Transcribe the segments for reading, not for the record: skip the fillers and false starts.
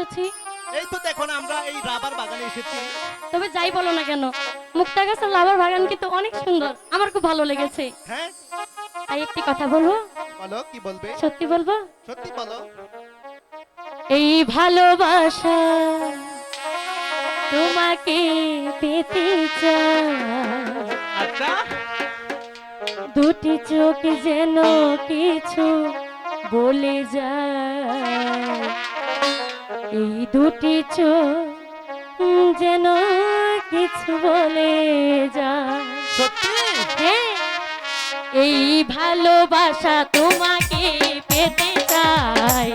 আছি। এই তো দেখো না আমরা এই রাবার বাগানে এসেছি। তবে যাই বলো না কেন, মুক্তাগাছার রাবার বাগান কিন্তু অনেক সুন্দর, আমার খুব ভালো লেগেছে। হ্যাঁ তাই একটি কথা বলবো? বলো, কি বলবে? সত্যি বলবো? সত্যি বলো। এই ভালোবাসা তোমাকে পেতে চাই, আচ্ছা দুটি চোখ যেন কিছু বলে যায়, এই দুটি চোখ যেন কিছু বলে যায়। সত্যি? হ্যাঁ, এই ভালোবাসা তোমাকে পেতে চাই,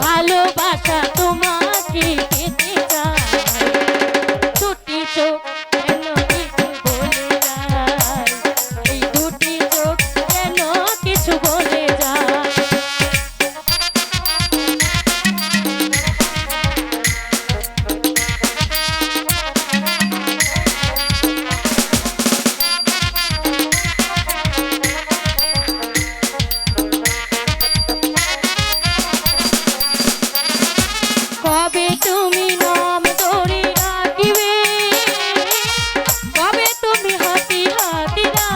ভালোবাসা তোমাকে পেতে চাই, দুটি চোখ যেন কিছু বলে যায়, এই দুটি চোখ যেন কিছু বলে যায়। কবে তুমি নাম ধরে রাখিবে, কবে তুমি হাতি হাতিরা,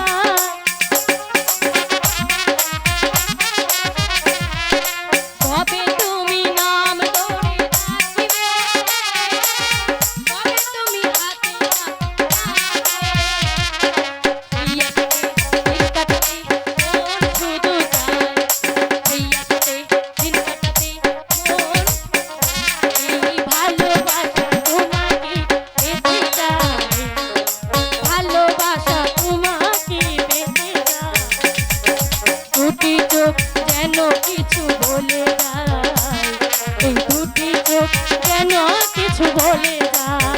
কবে তুমি নাম ধরে রাখিবে, কবে তুমি হাতি যেন কিছু বলে যায়, এই দুটি চোখ যেন কিছু বলে যায়।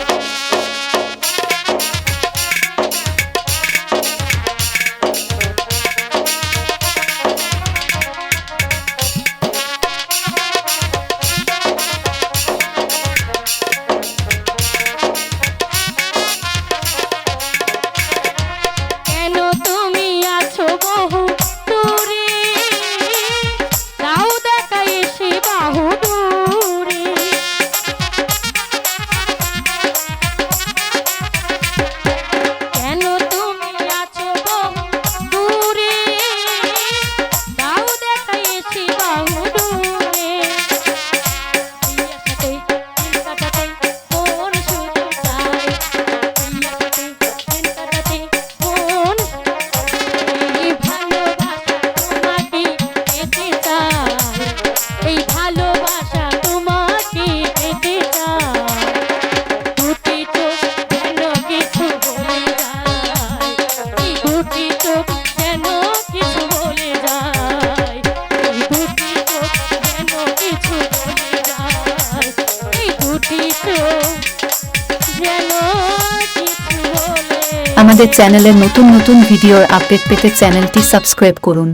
কেন তুমি আছো বহু দূরে, দাও দেখা এসে বাহু দূরে, কেন তুমি আছো বহু দূরে, দাও দেখা এসে বাহু দূরে, এই আশাতে দিন কাটাতে মন শুধু চায়, এই আশাতে দিন কাটাতে মন, এই ভালোবাসা তোমাকে পেতে চাই, এই ভালোবাসা তোমাকে পেতে চাই, দুটি চোখ যেন কিছু বলে যায়, এই দুটি চোখ যেন কিছু বলে যায়, এই দুটি চোখ যেন কিছু বলে যায়, এই দুটি চোখ যেন কিছু বলে। আমাদের চ্যানেলের নতুন নতুন ভিডিওর আপডেট পেতে চ্যানেলটি সাবস্ক্রাইব করুন।